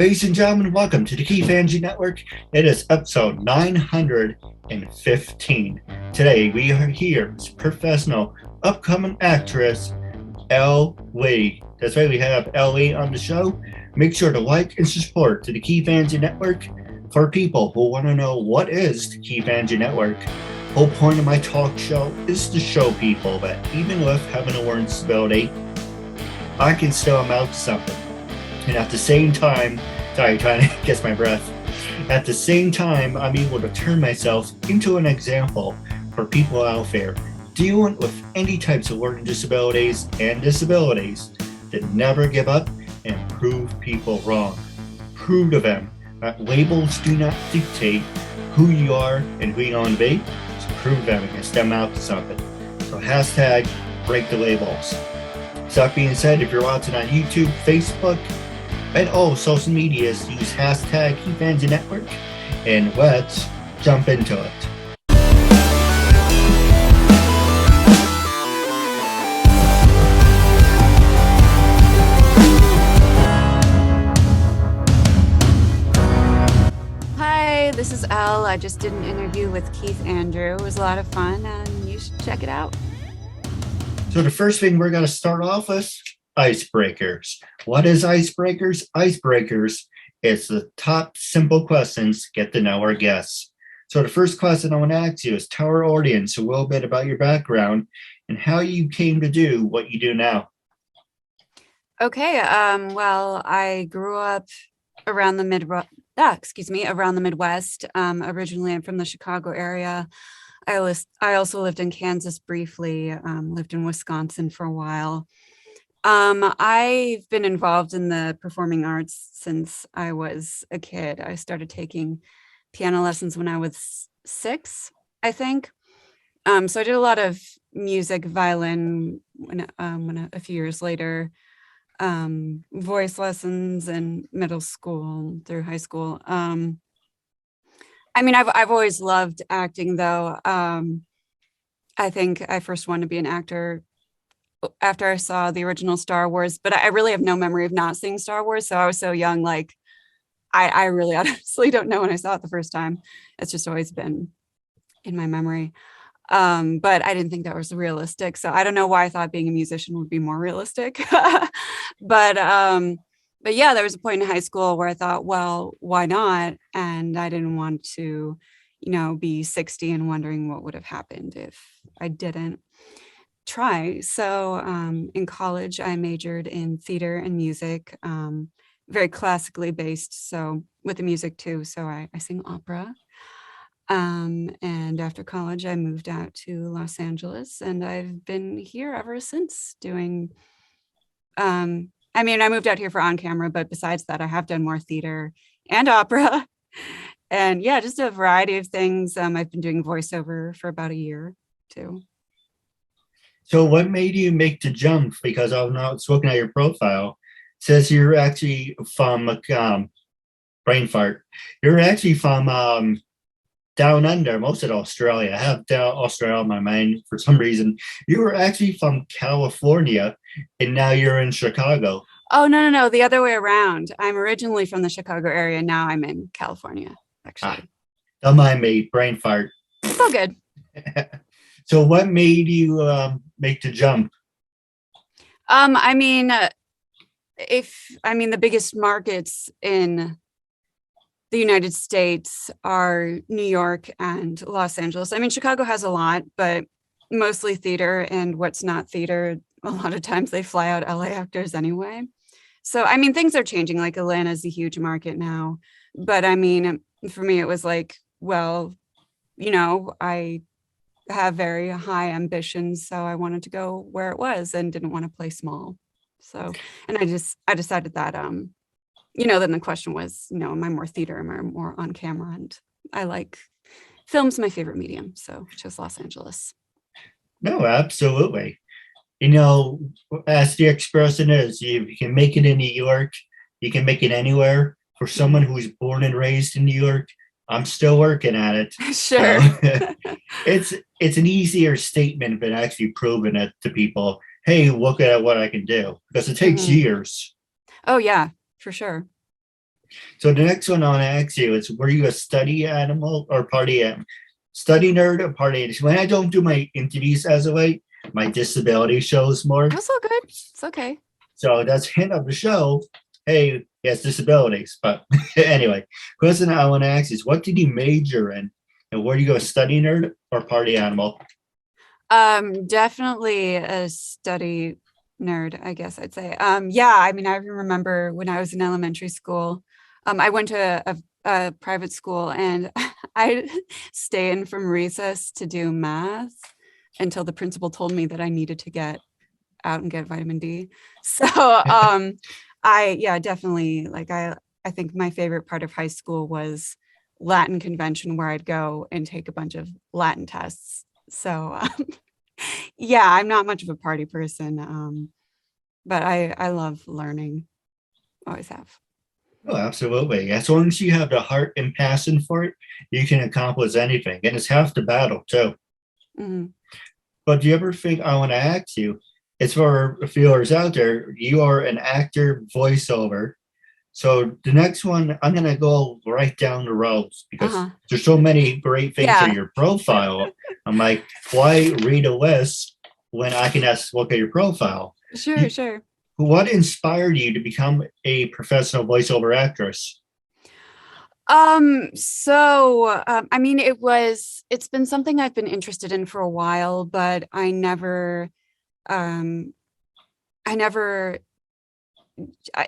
Ladies and gentlemen, welcome to the KeithAndrewNetwork. It is episode 915. Today we are here with professional upcoming actress Ellie. That's right, we have Ellie on the show. Make sure to like and support to the KeithAndrewNetwork for people who want to know what is the KeithAndrewNetwork. The whole point of my talk show is to show people that even with having a learning disability, I can still amount to something. And at the same time, sorry, trying to catch my breath. At the same time, I'm able to turn myself into an example for people out there dealing with any types of learning disabilities and disabilities that never give up and prove people wrong. Prove to them that labels do not dictate who you are and who you want to be. So prove them and stem out to something. So hashtag break the labels. So that being said, if you're watching on YouTube, Facebook, and all social medias, use hashtag KeithAndrewNetwork, and let's jump into it. Hi, this is Elle. I just did an interview with Keith Andrew. It was a lot of fun, and you should check it out. So the first thing we're going to start off with, Icebreakers. What is Icebreakers? Icebreakers is the top simple questions to get to know our guests. So the first question I want to ask you is tell our audience a little bit about your background and how you came to do what you do now. Okay, well, I grew up around the around the Midwest. Originally, I'm from the Chicago area. I also lived in Kansas briefly, lived in Wisconsin for a while. I've been involved in the performing arts since I was a kid. I started taking piano lessons when I was 6, I think. So I did a lot of music, violin, when a few years later, voice lessons in middle school through high school. I've always loved acting, though. I think I first wanted to be an actor after I saw the original Star Wars, but I really have no memory of not seeing Star Wars. So I was so young, like I really honestly don't know when I saw it the first time. It's just always been in my memory. But I didn't think that was realistic. So I don't know why I thought being a musician would be more realistic. But yeah, there was a point in high school where I thought, well, why not? And I didn't want to, be 60 and wondering what would have happened if I didn't try. So in college, I majored in theater and music, very classically based. So with the music too. So I sing opera. And after college, I moved out to Los Angeles, and I've been here ever since doing, I moved out here for on camera, but besides that, I have done more theater and opera. And yeah, just a variety of things. I've been doing voiceover for about a year too. So what made you make the jump? Because I'm not looking at your profile. It says you're actually from brain fart. You're actually from down under, most of Australia. I have Australia on my mind for some reason. You were actually from California, and now you're in Chicago. Oh, no, the other way around. I'm originally from the Chicago area. Now I'm in California, actually. Don't mind me, brain fart. It's all good. So what made you make the jump? The biggest markets in the United States are New York and Los Angeles. Chicago has a lot, but mostly theater, and what's not theater, a lot of times they fly out LA actors anyway. So, things are changing, like Atlanta's a huge market now. But for me, it was like, well, I have very high ambitions, so I wanted to go where it was and didn't want to play small. So, and I decided that, then the question was, am I more theater, am I more on camera? And I like film's my favorite medium, so I chose Los Angeles. No, absolutely. As the expression is, you can make it in New York, you can make it anywhere. For someone who's born and raised in New York, I'm still working at it. Sure. So, it's an easier statement than actually proving it to people. Hey, look at what I can do, because it takes years. Oh yeah, for sure. So the next one I want to ask you is, were you a study animal or party animal? Study nerd or party animal? When I don't do my interviews as of late, my disability shows more. That's all good. It's okay. So that's hint of the show. Hey, he has disabilities. But anyway, question I want to ask is, what did you major in? And were you a study nerd or party animal? Definitely a study nerd, I guess I'd say. Yeah, I mean, I remember when I was in elementary school, I went to a private school and I stay in from recess to do math until the principal told me that I needed to get out and get vitamin D. So yeah, definitely I think my favorite part of high school was Latin convention where I'd go and take a bunch of Latin tests. So yeah, I'm not much of a party person, but I love learning. Always have. Oh, absolutely. As long as you have the heart and passion for it, you can accomplish anything. And it's half the battle, too. Mhm. But do you ever think I want to ask you? It's for viewers out there. You are an actor voiceover. So the next one, I'm gonna go right down the roads because Uh-huh. there's so many great things on Yeah, your profile. I'm like, why read a list when I can just look at your profile? sure, You, sure. what inspired you to become a professional voiceover actress? I mean, it's been something I've been interested in for a while, but um, I never,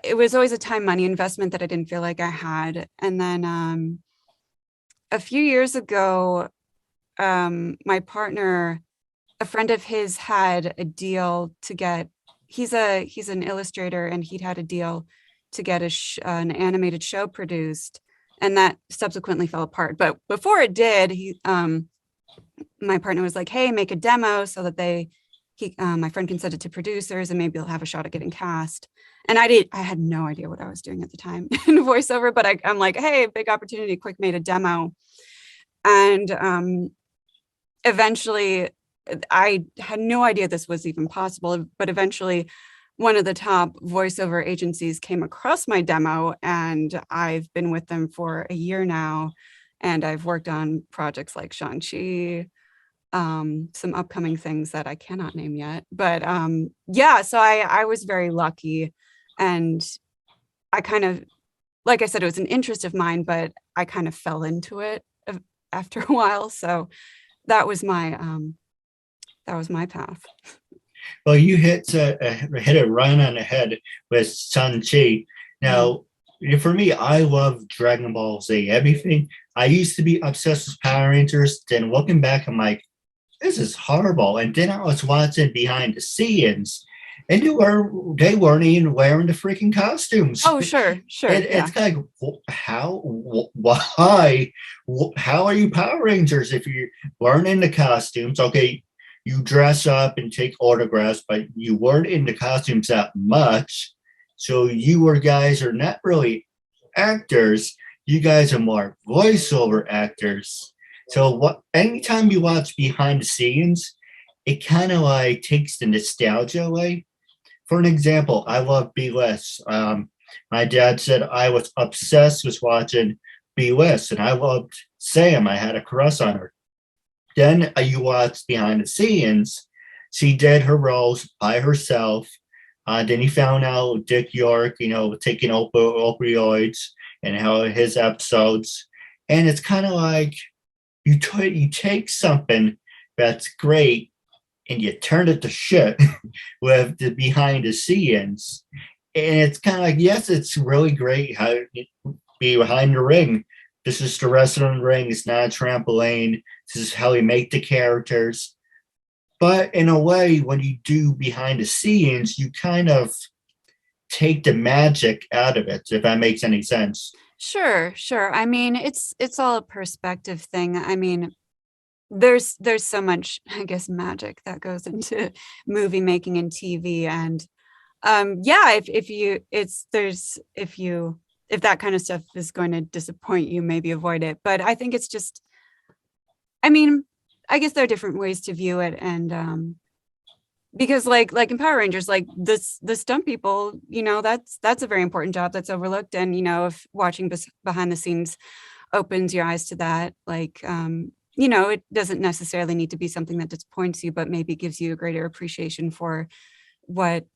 it was always a time money investment that I didn't feel like I had. And then, a few years ago, my partner, a friend of his had a deal to get, he's an illustrator and he'd had a deal to get an animated show produced, and that subsequently fell apart. But before it did, my partner was like, hey, make a demo so that my friend can send it to producers and maybe they'll have a shot at getting cast. And I had no idea what I was doing at the time in voiceover, but I'm like, hey, big opportunity, quick, made a demo. And eventually, I had no idea this was even possible, but eventually one of the top voiceover agencies came across my demo, and I've been with them for a year now. And I've worked on projects like Shang-Chi, some upcoming things that I cannot name yet. But yeah, so I was very lucky. And I kind of, like I said, it was an interest of mine, but I kind of fell into it after a while. So that was my path. Well, you hit it right on the head with Shang-Chi. Mhm. Now, for me, I love Dragon Ball Z. Everything. I used to be obsessed with Power Rangers. Then looking back, I'm like, this is horrible. And then I was watching behind the scenes, and they weren't even wearing the freaking costumes. Oh, sure, sure. It's Yeah. kind of like, how, why, how are you Power Rangers if you weren't in the costumes? Okay, you dress up and take autographs, but you weren't in the costumes that much. So you were guys are not really actors. You guys are more voiceover actors. So anytime you watch behind the scenes, it kind of like takes the nostalgia away. For an example, I love B West. My dad said I was obsessed with watching B West, and I loved Sam. I had a crush on her. Then you watch behind the scenes. She did her roles by herself. Then he found out Dick York, taking opioids and how his episodes. And it's kind of like you take something that's great and you turn it to shit with the behind the scenes. And it's kind of like, yes, it's really great how it be behind the ring. This is the wrestling ring. It's not a trampoline. This is how we make the characters. But in a way, when you do behind the scenes, you kind of take the magic out of it, if that makes any sense. Sure, sure. I mean, it's all a perspective thing. I mean, there's so much, I guess, magic that goes into movie making and TV. And yeah, if you it's there's if that kind of stuff is going to disappoint you, maybe avoid it. But I think it's just, I mean, I guess there are different ways to view it. And because like in Power Rangers, like the stunt people, that's a very important job that's overlooked. And, if watching behind the scenes opens your eyes to that, like, it doesn't necessarily need to be something that disappoints you, but maybe gives you a greater appreciation for what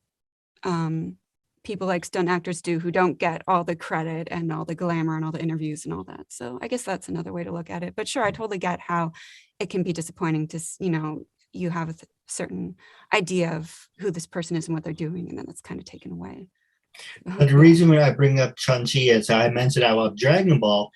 people like stunt actors do who don't get all the credit and all the glamour and all the interviews and all that. So I guess that's another way to look at it. But sure, I totally get how it can be disappointing to, you have a certain idea of who this person is and what they're doing, and then it's kind of taken away. But the reason why I bring up Shang-Chi is I mentioned I love Dragon Ball,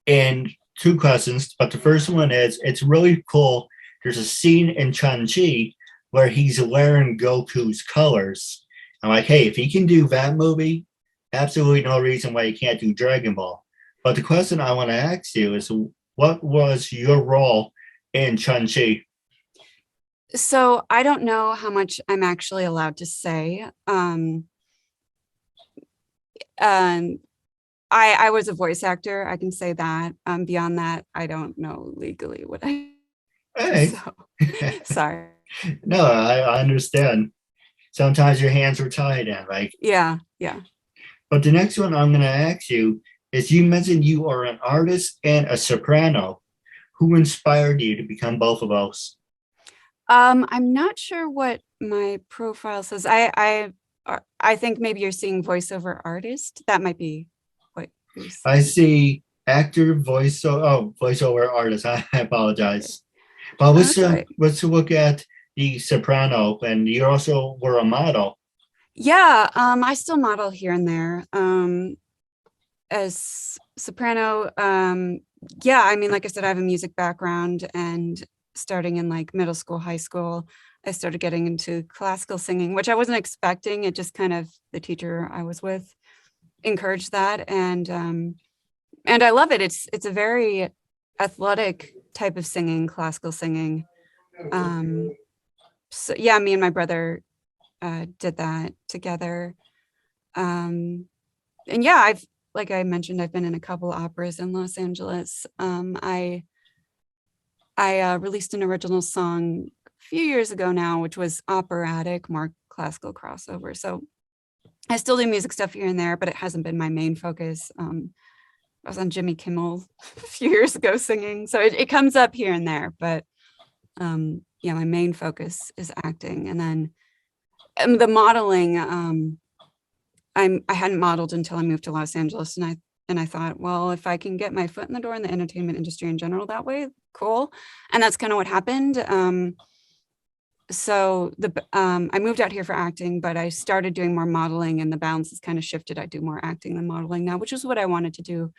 and two questions. But the first one is it's really cool. There's a scene in Shang-Chi where he's wearing Goku's colors. I'm like, hey, if he can do that movie, absolutely no reason why he can't do Dragon Ball. But the question I want to ask you is, what was your role in Shang-Chi? So I don't know how much I'm actually allowed to say. I was a voice actor. I can say that. Beyond that, I don't know legally what I. Hey. So, sorry. No, I understand. Sometimes your hands were tied in, right? Yeah. But the next one I'm going to ask you is, you mentioned you are an artist and a soprano. Who inspired you to become both of those? I'm not sure what my profile says. I think maybe you're seeing voiceover artist. That might be what you're seeing. I see actor, voiceover artist. I apologize. Okay. But let's look at the soprano, and you also were a model. Yeah, I still model here and there. As soprano, yeah, I mean, like I said, I have a music background, and starting in like middle school, high school, I started getting into classical singing, which I wasn't expecting. It just kind of, the teacher I was with encouraged that. And I love it. It's a very athletic type of singing, classical singing. So yeah, me and my brother did that together. And yeah, like I mentioned, I've been in a couple operas in Los Angeles. I released an original song a few years ago now, which was operatic, more classical crossover. So I still do music stuff here and there, but it hasn't been my main focus. I was on Jimmy Kimmel a few years ago singing, so it comes up here and there. But yeah, my main focus is acting, and then the modeling. I hadn't modeled until I moved to Los Angeles, and I thought, well, if I can get my foot in the door in the entertainment industry in general that way, cool. And that's kind of what happened. So I moved out here for acting, but I started doing more modeling, and the balance has kind of shifted. I do more acting than modeling now, which is what I wanted to do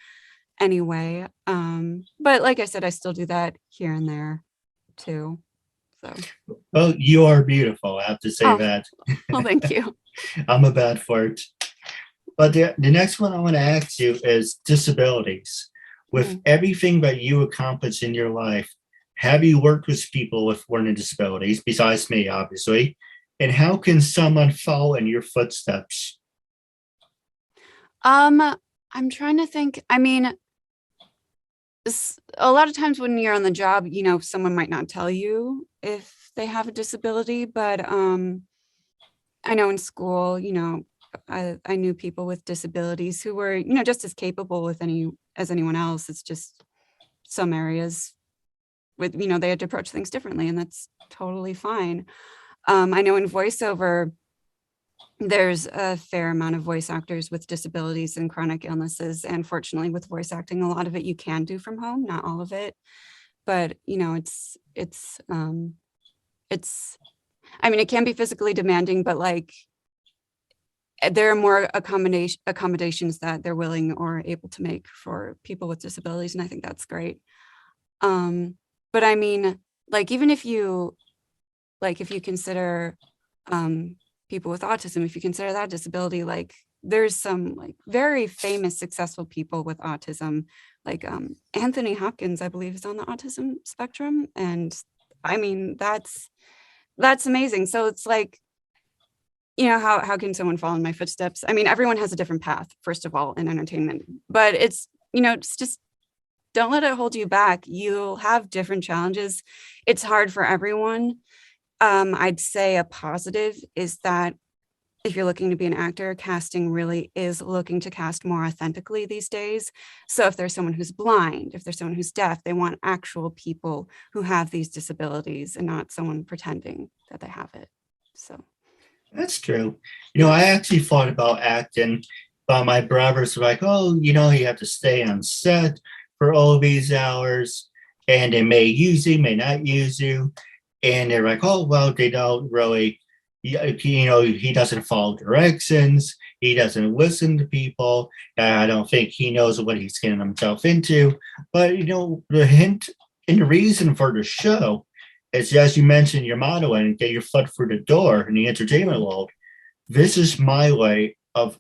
anyway. But like I said, I still do that here and there too. So. Well, you are beautiful. I have to say that. Well, thank you. I'm a bad flirt. But the next one I want to ask you is disabilities. With everything that you accomplished in your life, have you worked with people with learning disabilities, besides me, obviously? And how can someone follow in your footsteps? I'm trying to think. I mean, a lot of times when you're on the job, someone might not tell you if they have a disability, but I know in school, I knew people with disabilities who were, just as capable as anyone else. It's just some areas with, they had to approach things differently, and that's totally fine. I know in voiceover, there's a fair amount of voice actors with disabilities and chronic illnesses. And fortunately, with voice acting, a lot of it you can do from home, not all of it. But, I mean, it can be physically demanding, but like, there are more accommodations that they're willing or able to make for people with disabilities. And I think that's great. But I mean, like, even if you consider people with autism, if you consider that disability, like, there's some like very famous, successful people with autism, like Anthony Hopkins, I believe, is on the autism spectrum. And I mean, that's amazing. So it's like, how can someone follow in my footsteps? I mean, everyone has a different path, first of all, in entertainment, but it's just, don't let it hold you back. You'll have different challenges. It's hard for everyone. I'd say a positive is that if you're looking to be an actor, casting really is looking to cast more authentically these days. So if there's someone who's blind, if there's someone who's deaf, they want actual people who have these disabilities and not someone pretending that they have it. So That's true. I actually thought about acting, but my brothers were like, oh, you have to stay on set for all these hours, and they may use you, may not use you. And they're like, oh, well, they don't really, he doesn't follow directions. He doesn't listen to people. I don't think he knows what he's getting himself into. But, the hint and the reason for the show is, as you mentioned, your motto and get your foot through the door in the entertainment world. This is my way of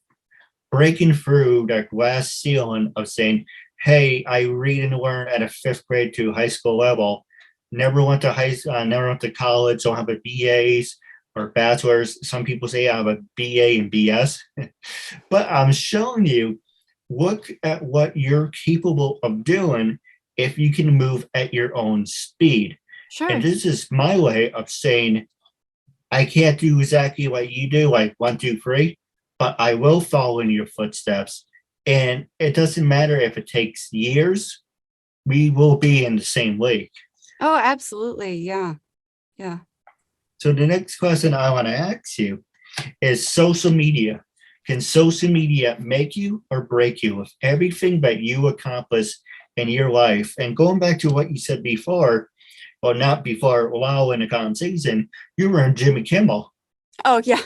breaking through that glass ceiling of saying, hey, I read and learn at a 5th grade to high school level. Never went to never went to college. Don't have a BA's or bachelor's. Some people say I have a BA and BS, but I'm showing you, look at what you're capable of doing if you can move at your own speed. sure. And this is my way of saying, I can't do exactly what you do, like 1, 2, 3, but I will follow in your footsteps. And it doesn't matter if it takes years, we will be in the same league. Oh, absolutely. Yeah. Yeah. So the next question I want to ask you is social media. Can social media make you or break you with everything that you accomplish in your life? And going back to what you said before, well, not before, while in the conversation, you were in Jimmy Kimmel. Oh, yeah.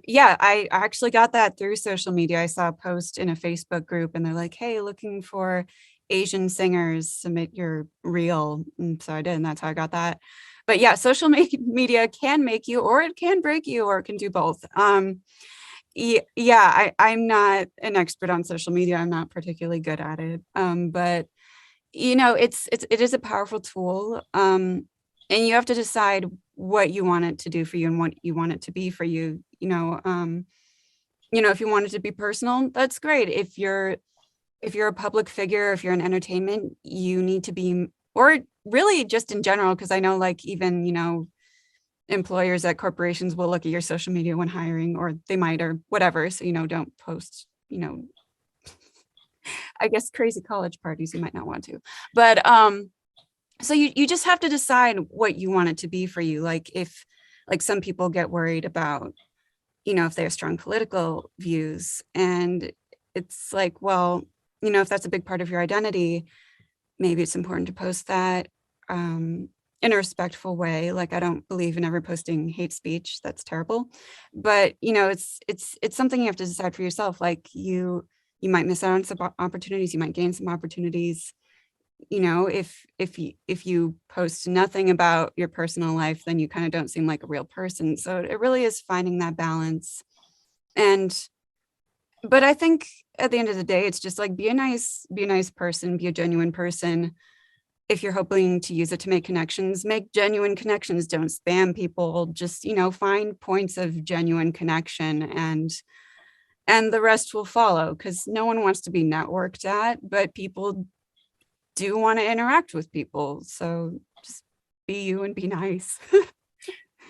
Yeah, I actually got that through social media. I saw a post in a Facebook group and they're like, hey, looking for Asian singers, submit your reel. And so I did, and that's how I got that. But yeah, social media can make you, or it can break you, or it can do both. Yeah, I'm not an expert on social media. I'm not particularly good at it. But it is a powerful tool. And you have to decide what you want it to do for you and what you want it to be for you. If you want it to be personal, that's great. If you're a public figure, if you're in entertainment, you need to be, or really just in general, because I know like even, employers at corporations will look at your social media when hiring, or they might, or whatever. So, don't post, I guess crazy college parties you might not want to. But so you just have to decide what you want it to be for you. Like if like some people get worried about, if they have strong political views, and it's like, well, if that's a big part of your identity, maybe it's important to post that in a respectful way. Like I don't believe in ever posting hate speech. That's terrible. But it's something you have to decide for yourself. Like you might miss out on some opportunities. You might gain some opportunities. If you post nothing about your personal life, then you kind of don't seem like a real person. So it really is finding that balance. But I think at the end of the day, it's just like be a nice person, be a genuine person. If you're hoping to use it to make connections, make genuine connections. Don't spam people. Just, find points of genuine connection, and the rest will follow, because no one wants to be networked at, but people do want to interact with people. So just be you and be nice.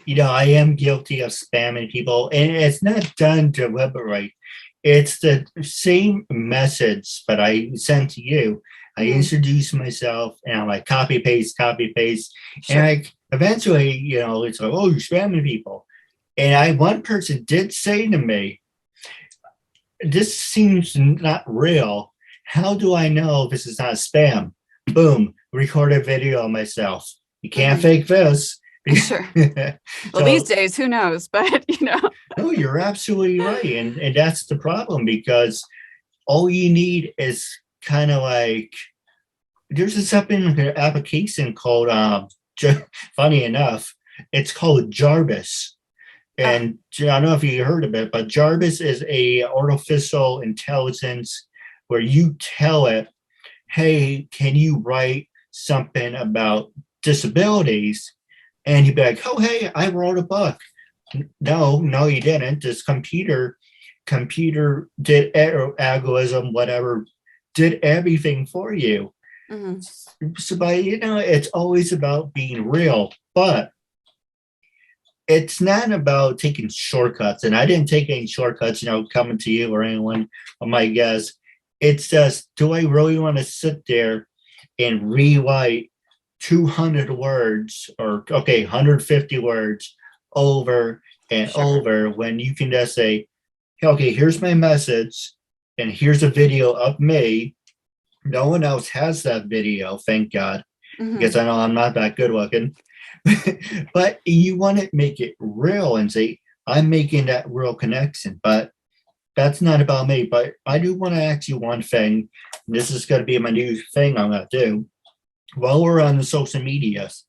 I am guilty of spamming people, and it's not done deliberately. It's the same message that I sent to you. I introduce myself and I'm like, copy, paste. Sure. And like eventually, it's like, oh, you're spamming people. And one person did say to me, this seems not real. How do I know this is not spam? Boom, recorded video of myself. You can't fake this. Sure. Well, these days, who knows? But No, you're absolutely right. And that's the problem, because all you need is kind of like, there's this application called, funny enough, it's called Jarvis. And I don't know if you heard of it, but Jarvis is a artificial intelligence where you tell it, hey, can you write something about disabilities? And you'd be like, oh, hey, I wrote a book. No, you didn't. This computer did algorithm, whatever, did everything for you. Mhm. So, but it's always about being real, but it's not about taking shortcuts. And I didn't take any shortcuts, coming to you or anyone of my guests. It's just, do I really want to sit there and rewrite 200 words or, 150 words over and Sure. over when you can just say, okay, here's my message and here's a video of me. No one else has that video, thank God, because Mhm. I know I'm not that good looking. But you want to make it real and say, I'm making that real connection. But that's not about me. But I do want to ask you one thing. This is going to be my new thing I'm going to do. While we're on the social medias,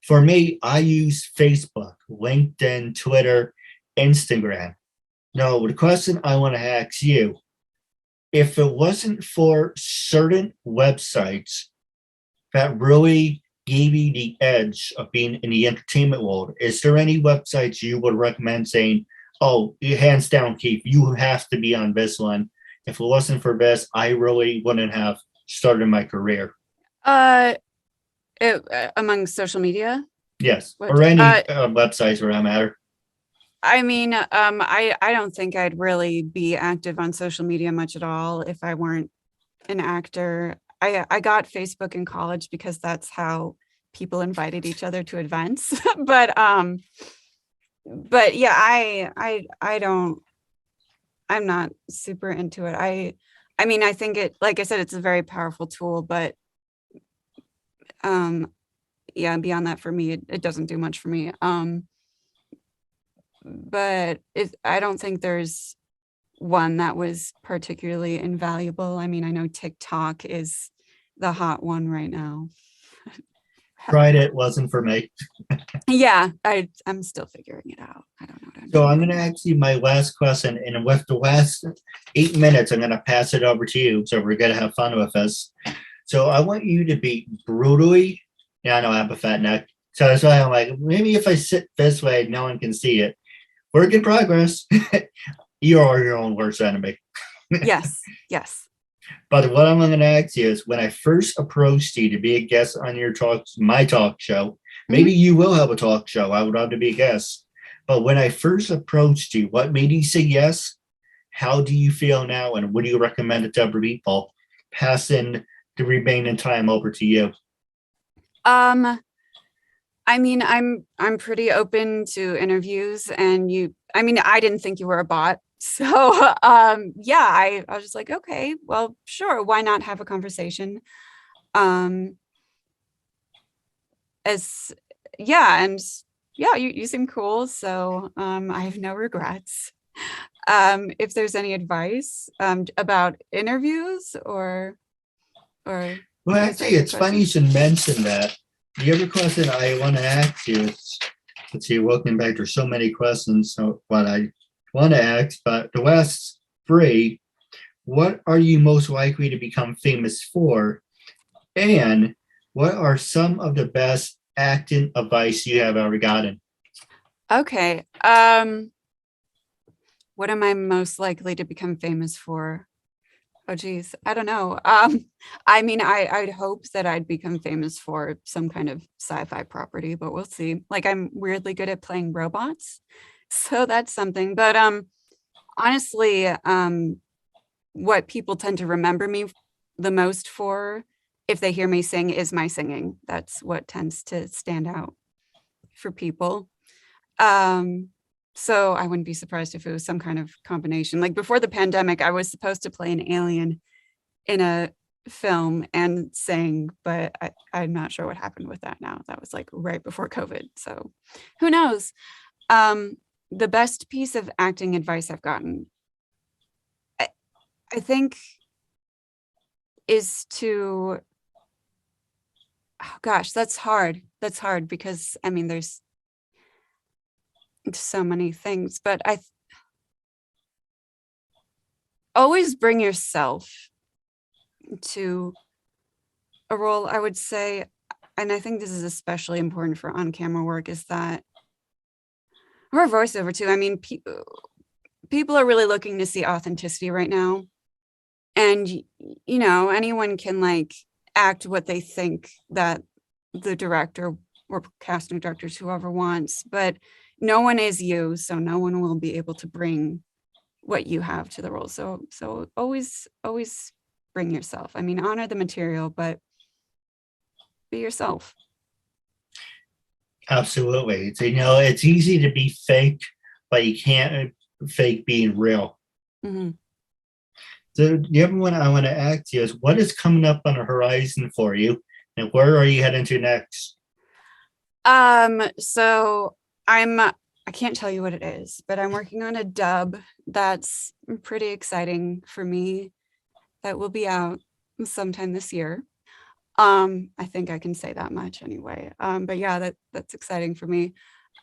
for me, I use Facebook, LinkedIn, Twitter, Instagram. Now, the question I want to ask you, if it wasn't for certain websites that really gave you the edge of being in the entertainment world, is there any websites you would recommend saying, oh, hands down, Keith, you have to be on this one? If it wasn't for this, I really wouldn't have started my career. Uh, among social media, Yes, what? or any websites for that matter. I mean, I don't think I'd really be active on social media much at all if I weren't an actor. I got Facebook in college because that's how people invited each other to events. But yeah, I don't, I'm not super into it. I mean, I think it, like I said, it's a very powerful tool, but um yeah, beyond that, for me, it doesn't do much for me. But I don't think there's one that was particularly invaluable. I mean, I know TikTok is the hot one right now. Tried it, wasn't for me. Yeah, I'm still figuring it out. I don't know what I'm So doing. I'm going to ask you my last question, and with the last 8 minutes, I'm going to pass it over to you. So we're going to have fun with this. So I want you to be brutally. Yeah, I know I have a fat neck, so that's why I'm like, maybe if I sit this way, no one can see it. Work in progress. You are your own worst enemy. Yes, yes. But what I'm going to ask you is, when I first approached you to be a guest on my talk show, maybe Mhm. you will have a talk show. I would love to be a guest. But when I first approached you, what made you say yes? How do you feel now? And what do you recommend to other people? Passing the remaining time over to you. Um, I mean, I'm pretty open to interviews, and I mean, I didn't think you were a bot. So yeah, I was just like, okay, well, sure, why not have a conversation? Um, as yeah, and yeah, you seem cool, so I have no regrets. If there's any advice about interviews or Well, I guess actually, that's the it's funny you question. should mention that. The other question I want to ask you is, let's see, welcome back. There's so many questions. So what I want to ask, but the last three, what are you most likely to become famous for? And what are some of the best acting advice you have ever gotten? Okay. What am I most likely to become famous for? Oh geez, I don't know. I mean, I'd hope that I'd become famous for some kind of sci-fi property, but we'll see. Like, I'm weirdly good at playing robots, so that's something. But honestly, what people tend to remember me the most for, if they hear me sing, is my singing. That's what tends to stand out for people. Um, so I wouldn't be surprised if it was some kind of combination. Like before the pandemic, I was supposed to play an alien in a film and sing, but I'm not sure what happened with that now. That was like right before COVID. So who knows? Um, the best piece of acting advice I've gotten, I, I think, is to, oh gosh, that's hard. That's hard because I mean, there's so many things, but always bring yourself to a role, I would say. And I think this is especially important for on-camera work, is that, or voiceover too. I mean, people are really looking to see authenticity right now. And, anyone can like act what they think that the director or casting directors, whoever wants, but no one is you, so no one will be able to bring what you have to the role. So always bring yourself. I mean, honor the material, but be yourself. Absolutely. So, it's easy to be fake, but you can't fake being real. Mm-hmm. So the other one I want to ask you is, what is coming up on the horizon for you, and where are you heading to next? So I can't tell you what it is, but I'm working on a dub that's pretty exciting for me that will be out sometime this year. I think I can say that much anyway. But yeah, that's exciting for me.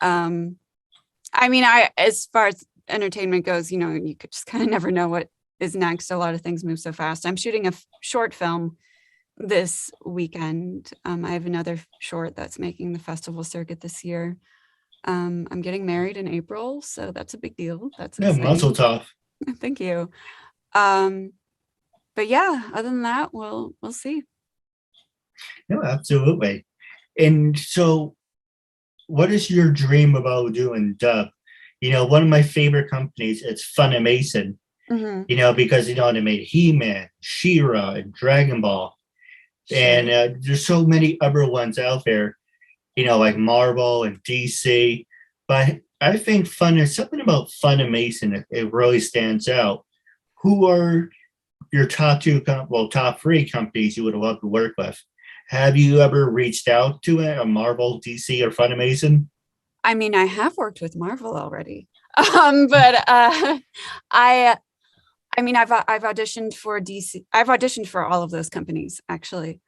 I mean, as far as entertainment goes, you could just kind of never know what is next. A lot of things move so fast. I'm shooting a short film this weekend. I have another short that's making the festival circuit this year. I'm getting married in April, so that's a big deal. That's Yeah, muzzle tough. Thank you. But yeah, other than that, we'll see. No, absolutely. And so, what is your dream about doing dub? One of my favorite companies is Funimation. Mm-hmm. Because they made He-Man, She-Ra, and Dragon Ball, Sure. and there's so many other ones out there. Like Marvel and DC. But I think something about Funimation, it really stands out. Who are your top top three companies you would love to work with? Have you ever reached out to a Marvel, DC, or Funimation? I mean, I have worked with Marvel already, but I mean, I've auditioned for DC. I've auditioned for all of those companies, actually.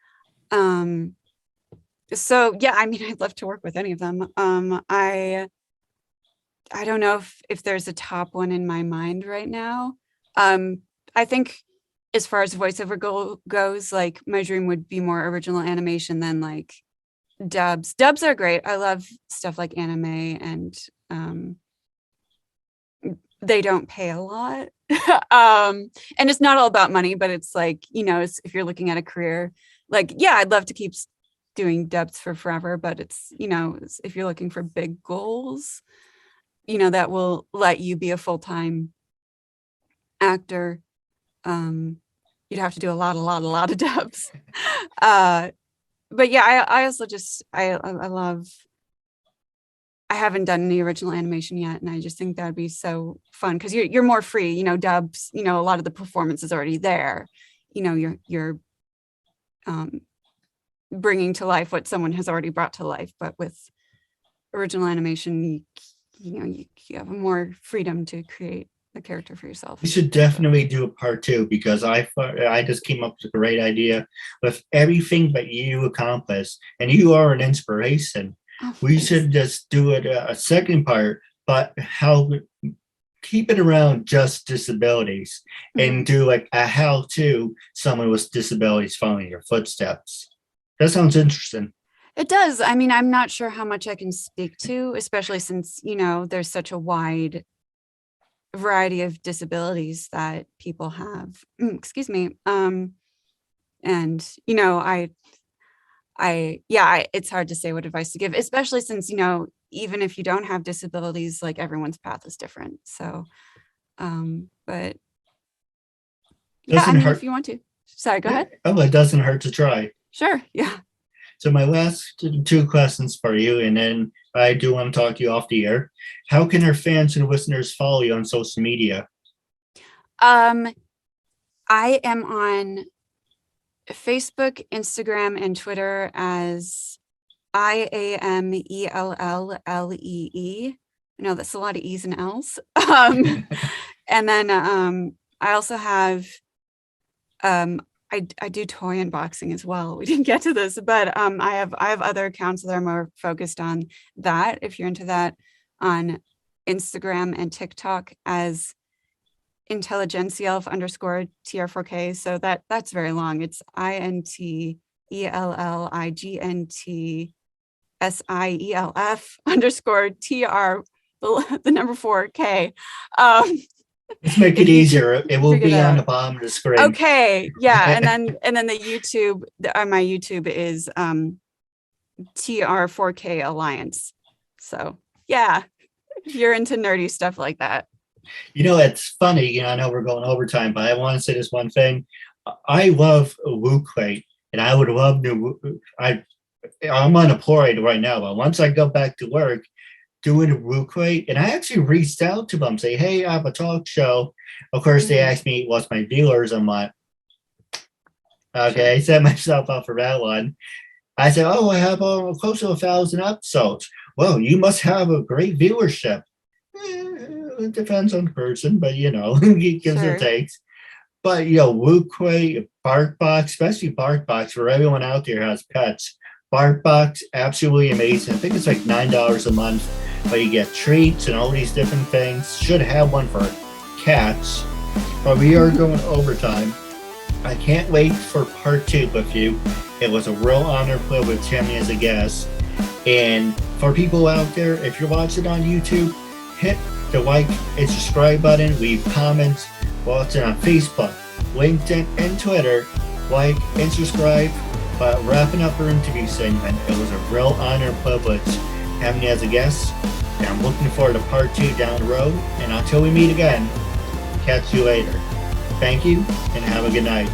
So yeah, I mean, I'd love to work with any of them. I don't know if there's a top one in my mind right now. I think as far as voiceover goes, like my dream would be more original animation than like dubs. Dubs are great. I love stuff like anime, and they don't pay a lot. And it's not all about money, but it's like, if you're looking at a career, like, yeah, I'd love to keep doing dubs for forever, but it's, if you're looking for big goals, that will let you be a full-time actor, you'd have to do a lot of dubs. But yeah, I also just, I love, I haven't done any original animation yet, and I just think that'd be so fun because you're more free. Dubs, a lot of the performance is already there. You're bringing to life what someone has already brought to life, but with original animation, you have more freedom to create a character for yourself. You should definitely do a part two, because I just came up with a great idea with everything that you accomplished, and you are an inspiration. We should just do it a second part, but keep it around just disabilities, and do like a how to someone with disabilities following your footsteps. That sounds interesting. It does. I mean, I'm not sure how much I can speak to, especially since, there's such a wide variety of disabilities that people have. Excuse me. And, it's hard to say what advice to give, especially since, even if you don't have disabilities, like everyone's path is different. So, but yeah, I mean, if you want to. Sorry, go ahead. Oh, it doesn't hurt to try. Sure. Yeah. So my last two questions for you, and then I do want to talk to you off the air. How can our fans and listeners follow you on social media? I am on Facebook, Instagram, and Twitter as IAMELLLEE. No, that's a lot of E's and L's. And then I also have I do toy unboxing as well. We didn't get to this, but I have other accounts that are more focused on that. If you're into that, on Instagram and TikTok as intelligentsielf_TR4K. So that's very long. It's INTELLIGNTSIELF_TR the number 4K. Let's make if it you easier. It will figure be that on out. the bottom of the screen. Okay, yeah, and then the YouTube, my YouTube is TR4K Alliance. So yeah, if you're into nerdy stuff like that. It's funny. I know we're going overtime, but I want to say this one thing. I love WooQuake, and I would love to. I'm unemployed right now, but once I go back to work, doing a WooQuake, and I actually reached out to them, say, "Hey, I have a talk show." Of course, they asked me what's my viewers. I'm like, okay, Sure. I set myself up for that one. I said, "Oh, I have close to 1,000 episodes." Well, you must have a great viewership. It depends on the person, but it gives and Sure. takes. But WooQuake, BarkBox, especially BarkBox, for everyone out there who has pets. BarkBox, absolutely amazing. I think it's like $9 a month, but you get treats and all these different things. Should have one for cats, but we are going overtime. I can't wait for part 2 with you. It was a real honor privilege having you as a guest. And for people out there, if you're watching on YouTube, hit the like and subscribe button, leave comments. Watching on Facebook, LinkedIn, and Twitter, like and subscribe. But wrapping up our interview segment, it was a real honor and privilege having you as a guest. And I'm looking forward to part 2 down the road. And until we meet again, catch you later. Thank you and have a good night.